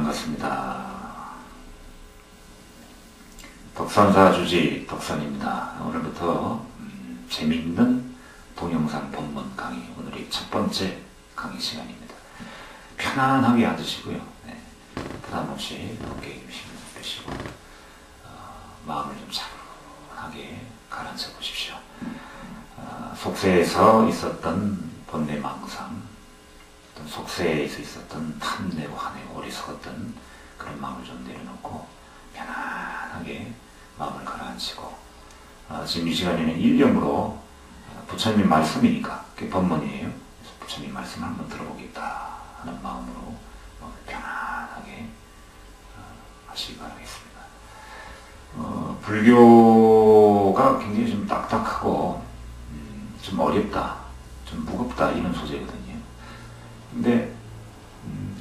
반갑습니다. 덕선사 주지 덕선입니다. 오늘부터 재미있는 동영상 본문 강의, 오늘이 첫 번째 강의 시간입니다. 편안하게 앉으시고요. 네, 부담 없이 어깨에 힘을 빼시고 마음을 좀 차분하게 가라앉혀 보십시오. 속세에서 있었던 번뇌망상, 속세에서 있었던 탐내고 하내고 어리석었던 그런 마음을 좀 내려놓고 편안하게 마음을 가라앉히고, 지금 이 시간에는 일념으로 부처님 말씀이니까 그게 법문이에요. 그래서 부처님 말씀을 한번 들어보겠다 하는 마음으로 편안하게 하시기 바라겠습니다. 불교가 굉장히 좀 딱딱하고 좀 어렵다, 좀 무겁다 이런 소재거든요. 근데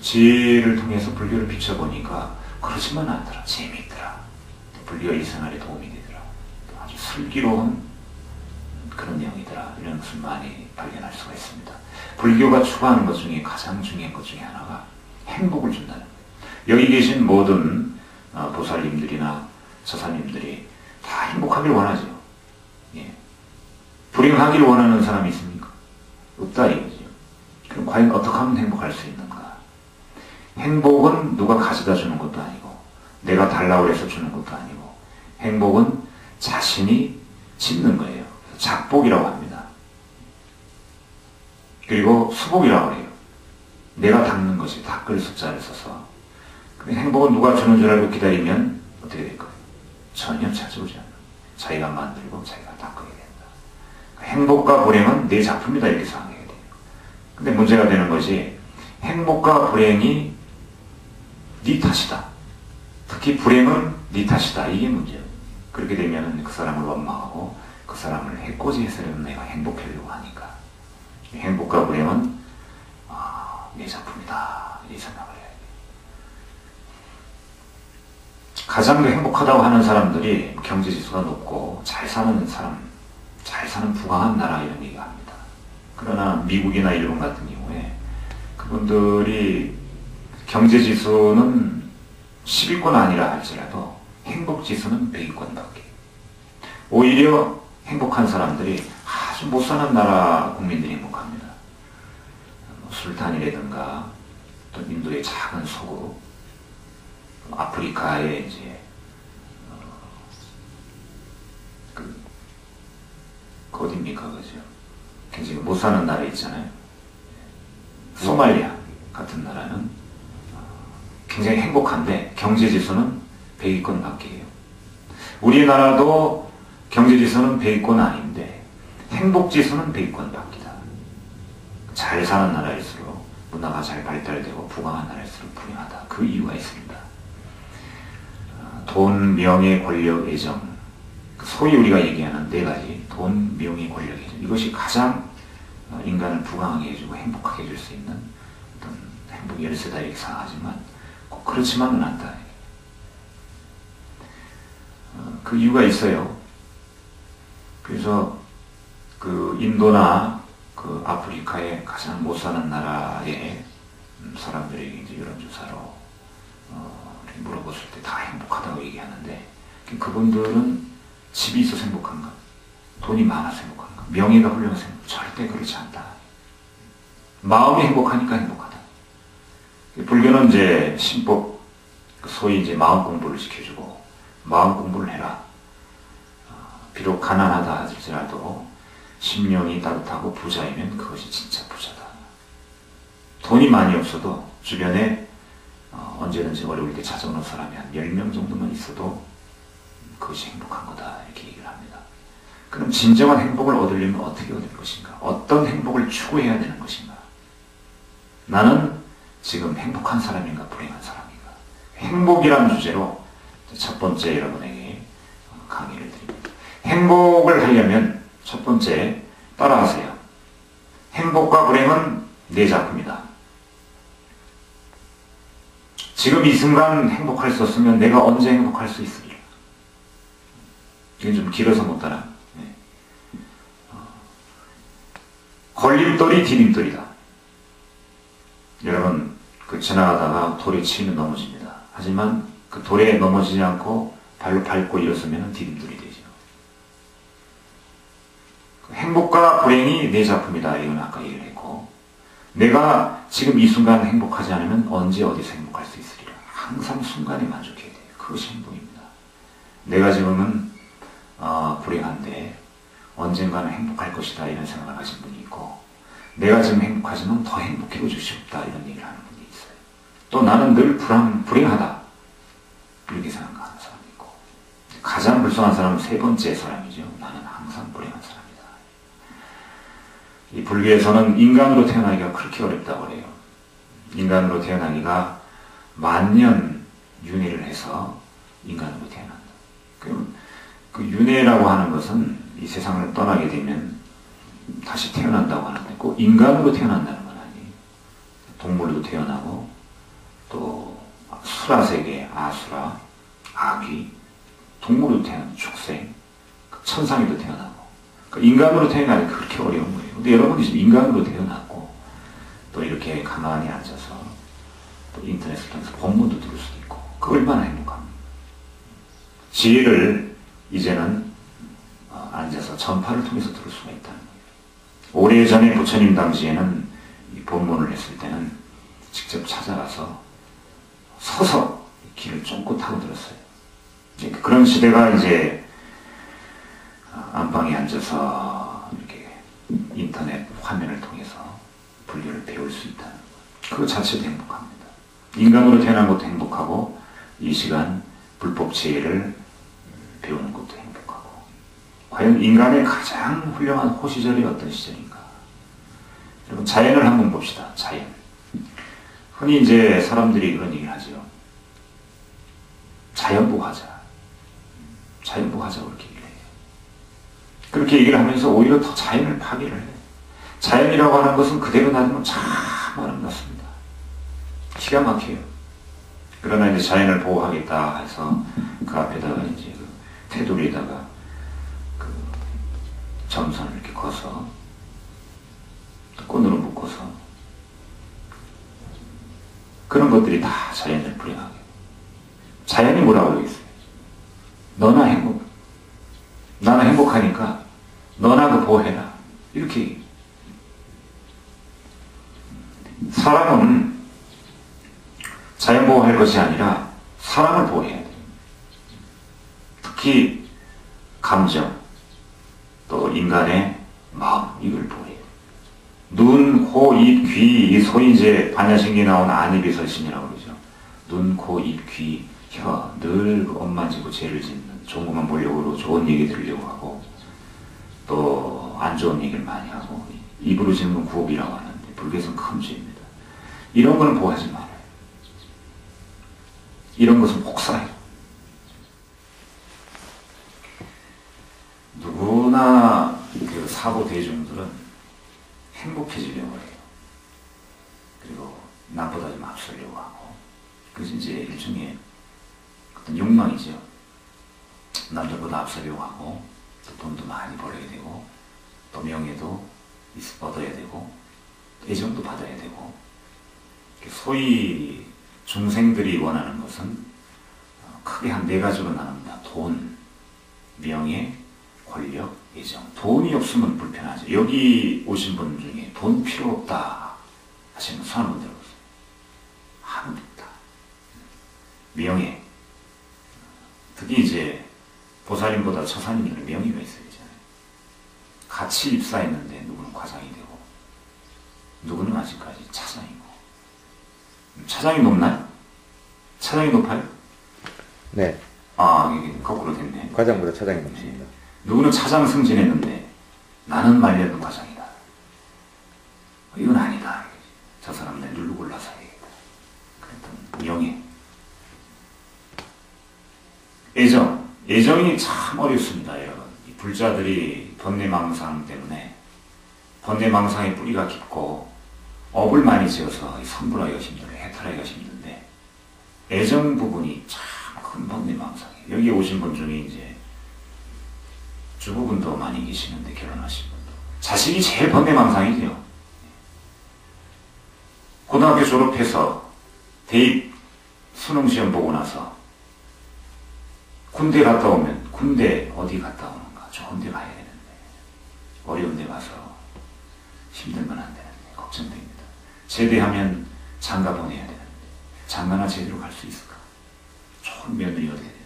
지혜를 통해서 불교를 비춰보니까 그렇지만 않더라. 재미있더라. 불교가 일생활에 도움이 되더라. 아주 슬기로운 그런 내용이더라. 이런 것을 많이 발견할 수가 있습니다. 불교가 추구하는 것 중에 가장 중요한 것 중에 하나가 행복을 준다는 거예요. 여기 계신 모든 보살님들이나 저사님들이 다 행복하길 원하죠. 예. 불행하기를 원하는 사람이 있습니까? 없다 이거죠. 그럼 과연 어떻게 하면 행복할 수 있는가? 행복은 누가 가져다 주는 것도 아니고 내가 달라고 해서 주는 것도 아니고 행복은 자신이 짓는 거예요. 작복이라고 합니다. 그리고 수복이라고 해요. 내가 닦는 것이 닦을 숫자를 써서. 근데 행복은 누가 주는 줄 알고 기다리면 어떻게 될 거예요? 전혀 찾아오지 않아요. 자기가 만들고 자기가 닦아야 된다. 행복과 불행은 내 작품이다 이렇게 생각해야 돼요. 근데 문제가 되는 것이 행복과 불행이 네 탓이다. 특히 불행은 네 탓이다. 이게 문제예요. 그렇게 되면 그 사람을 원망하고 그 사람을 해코지해서라도 내가 행복하려고 하니까 행복과 불행은 내 작품이다. 이 생각을 해야 돼요. 가장 행복하다고 하는 사람들이 경제지수가 높고 잘 사는 사람, 잘 사는 부강한 나라 이런 얘기가 합니다. 그러나 미국이나 일본 같은 경우에 그분들이 경제지수는 10위권 아니라 할지라도 행복지수는 100위권 밖에. 오히려 행복한 사람들이 아주 못 사는 나라 국민들이 행복합니다. 술탄이라든가 또 인도의 작은 소국, 아프리카의 이제 그 어딥니까 그죠? 굉장히 못 사는 나라 있잖아요. 소말리아 같은 나라는 굉장히 행복한데 경제지수는 100위권 밖이에요. 우리나라도 경제지수는 100위권 아닌데 행복지수는 100위권 밖이다. 잘 사는 나라일수록 문화가 잘 발달되고 부강한 나라일수록 불행하다. 그 이유가 있습니다. 돈, 명예, 권력, 애정, 소위 우리가 얘기하는 네 가지 돈, 명예, 권력, 애정, 이것이 가장 인간을 부강하게 해주고 행복하게 해줄 수 있는 어떤 행복 열쇠다 이렇게 생각하지만 꼭 그렇지만은 않다. 그 이유가 있어요. 그래서 그 인도나 그 아프리카의 가장 못 사는 나라의 사람들에게 이제 여론조사로 물어봤을 때 다 행복하다고 얘기하는데 그분들은 집이 있어서 행복한가? 돈이 많아서 행복한가? 명예가 훌륭해서 행복한가? 절대 그렇지 않다. 마음이 행복하니까 행복하다. 불교는 이제 신법, 소위 이제 마음 공부를 시켜주고 마음 공부를 해라. 비록 가난하다 할지라도 심령이 따뜻하고 부자이면 그것이 진짜 부자다. 돈이 많이 없어도 주변에 언제든지 어려울 때 찾아오는 사람이 한 10명 정도만 있어도 그것이 행복한 거다 이렇게 얘기를 합니다. 그럼 진정한 행복을 얻으려면 어떻게 얻을 것인가? 어떤 행복을 추구해야 되는 것인가? 나는 지금 행복한 사람인가 불행한 사람인가? 행복이라는 주제로 첫 번째 여러분에게 강의를 드립니다. 행복을 하려면 첫 번째 따라하세요. 행복과 불행은 내 작품이다. 지금 이 순간 행복할 수 없으면 내가 언제 행복할 수 있으리라. 이건 좀 길어서 못 따라. 네. 걸림돌이 디딤돌이다. 여러분 그 지나가다가 돌에 치이면 넘어집니다. 하지만 그 돌에 넘어지지 않고 발로 밟고 일어서면 디딤돌이 되죠. 행복과 불행이 내 작품이다. 이건 아까 얘기를 했고, 내가 지금 이 순간 행복하지 않으면 언제 어디서 행복할 수 있으리라. 항상 순간에 만족해야 돼요. 그것이 행복입니다. 내가 지금은 불행한데 언젠가는 행복할 것이다 이런 생각을 하신 분이 있고, 내가 지금 행복하지만 더 행복해 주시옵다 이런 얘기를 하는 분이 있어요. 또 나는 늘 불행하다 이렇게 생각하는 사람이 있고, 가장 불쌍한 사람은 세 번째 사람이죠. 나는 항상 불행한 사람이다. 이 불교에서는 인간으로 태어나기가 그렇게 어렵다고 그래요. 인간으로 태어나기가 만년 윤회를 해서 인간으로 태어난다. 그 윤회라고 하는 것은 이 세상을 떠나게 되면 다시 태어난다고 하는데 꼭 인간으로 태어난다는 건 아니에요. 동물로 태어나고 또 수라세계, 아수라, 아귀, 동물로 태어나는 축생, 천상에도 태어나고, 인간으로 태어나기 그렇게 어려운 거예요. 근데 여러분이 지금 인간으로 태어났고 또 이렇게 가만히 앉아서 또 인터넷을 통해서 본문도 들을 수도 있고, 그 얼마나 행복합니까? 지혜를 이제는 앉아서 전파를 통해서 들을 수가 있다는 거예요. 오래전에 부처님 당시에는 이 본문을 했을 때는 직접 찾아가서 서서 길을 쫓고 타고 들었어요. 그런 시대가 이제 안방에 앉아서 이렇게 인터넷 화면을 통해서 불교를 배울 수 있다는 것, 그 자체도 행복합니다. 인간으로 태어난 것도 행복하고, 이 시간 불법 지혜를 배우는 것도 행복하고. 과연 인간의 가장 훌륭한 호시절이 어떤 시절인가? 여러분, 자연을 한번 봅시다. 자연. 흔히 이제 사람들이 그런 얘기를 하죠. 자연보하자. 자연보하자 그렇게 얘기를 해요. 그렇게 얘기를 하면서 오히려 더 자연을 파괴를 해요. 자연이라고 하는 것은 그대로 놔두면 참 아름답습니다. 기가 막혀요. 그러나 이제 자연을 보호하겠다 해서 그 앞에다가 이제 그 테두리에다가 그 점선을 이렇게 커서 끈으로 묶어서 그런 것들이 다 자연을 불행하게. 자연이 뭐라고 그러겠어요? 너나 행복. 나는 행복하니까 너나 그 보호해라. 이렇게. 사람은 자연 보호할 것이 아니라 사람을 보호해야 돼요. 특히 감정, 또 인간의 마음, 이걸 보호해요. 눈, 코, 입, 귀, 소위 이제 반야신기에 나온 안입이설심이라고 그러죠. 눈, 코, 입, 귀, 혀, 늘 엄만 지고 죄를 짓는, 좋은 것만 보려고 그러고 좋은 얘기 들으려고 하고, 또 안 좋은 얘기를 많이 하고, 입으로 짓는 구업이라고 하는데 불교에서는 큰 죄입니다. 이런 거는 보호하지 말아요. 이런 것은 복사해요. 누구나 그 사고 대중들은 행복해지려고 해요. 그리고 나보다 좀 앞서려고 하고. 그래서 이제 일종의 어떤 욕망이죠. 남들보다 앞서려고 하고, 또 돈도 많이 벌어야 되고, 또 명예도 얻어야 되고, 애정도 받아야 되고. 소위 중생들이 원하는 것은 크게 한 4가지로 나눕니다. 돈, 명예, 권력, 애정. 돈이 없으면 불편하죠. 여기 오신 분 중에 돈 필요 없다 하시는 분 손 한번 들어보세요. 아무도 없다. 명예. 특히 이제 보살님보다 처사님들은 명예가 있어야 되잖아요. 같이 입사했는데 누구는 과장이 되고 누구는 아직까지 차장이고. 차장이 높나요? 차장이 높아요? 네. 아, 이게 거꾸로 됐네. 과장보다 차장이 높습니다. 누구는 차장 승진했는데 나는 말년은 과장이다. 이건 아니다. 저 사람 내 눌러 골라서 해야겠다. 그랬던 명예. 애정. 애정이 참 어렵습니다, 여러분. 이 불자들이 번뇌망상 때문에, 번뇌망상의 뿌리가 깊고 업을 많이 지어서 선불하기가 힘들어요. 해탈하기가 힘든데, 애정 부분이 참 큰 번뇌망상이에요. 여기 오신 분 중에 이제 주부분도 많이 계시는데, 결혼하신 분도. 자식이 제일 번뇌망상이죠. 고등학교 졸업해서 대입 수능 시험 보고 나서 군대 갔다 오면 군대 어디 갔다 오는가? 좋은 데 가야 되는데 어려운 데 가서 힘들면 안 되는데 걱정됩니다. 제대하면 장가 보내야 되는데 장가나 제대로 갈 수 있을까? 좋은 며느리가 돼야 되는데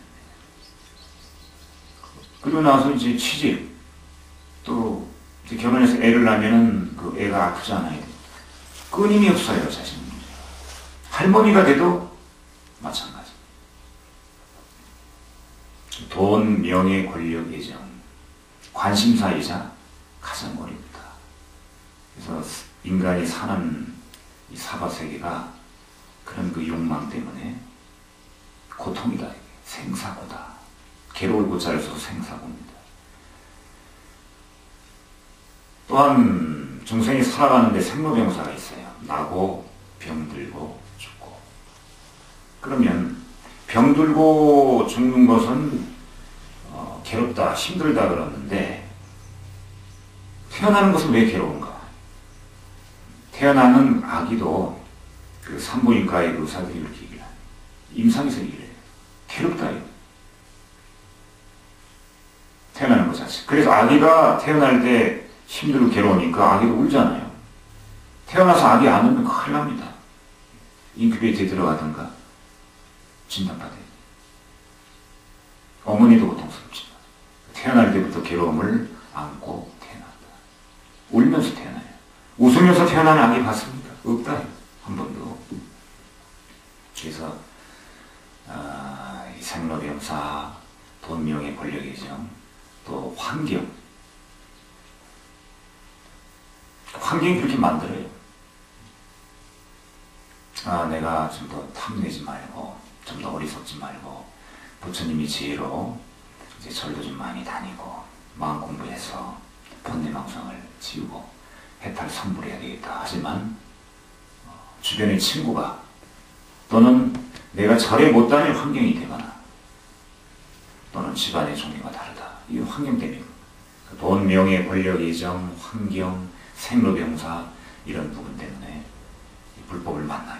그리고 나서 이제 취직 또 이제 결혼해서 애를 낳으면은 그 애가 아프지 않아야 돼. 끊임이 없어요. 자식 문제. 할머니가 돼도 마찬가지. 돈, 명예, 권력, 애정, 관심사이자 가장 어렵다. 그래서 인간이 사는 이 사바세계가 그런 그 욕망 때문에 고통이다. 생사고다. 괴로울 고자를 써서 생사고입니다. 또한 중생이 살아가는데 생로병사가 있어요. 나고 병들고 죽고. 그러면 병들고 죽는 것은 괴롭다, 힘들다 그러는데 태어나는 것은 왜 괴로운가? 태어나는 아기도 그 산부인과의 의사들이 이렇게 얘기를 해요. 임상에서 얘기를 해요. 괴롭다 이거. 태어나는 것 자체. 그래서 아기가 태어날 때 힘들고 괴로우니까 아기도 울잖아요. 태어나서 아기 안 울면 큰일 납니다. 인큐베이터에 들어가든가 진단받아요. 어머니도 고통스럽지만 태어날 때부터 괴로움을 안고 태어난다. 울면서 태어나요. 웃으면서 태어나는 아기 봤습니까? 없다. 한 번도. 그래서 이 생로병사, 돈, 명예, 권력의 정, 또 환경이 그렇게 만들어요. 내가 좀 더 탐내지 말고, 좀 더 어리석지 말고, 부처님이 지혜로 이제 절도 좀 많이 다니고, 마음 공부해서 본내망상을 지우고, 해탈 성불해야 되겠다. 하지만, 주변의 친구가, 또는 내가 절에 못 다닐 환경이 되거나, 또는 집안의 종류가 다르다. 이 환경 때문에. 돈, 명예, 권력, 애정, 환경, 생로병사, 이런 부분 때문에 불법을 만나요.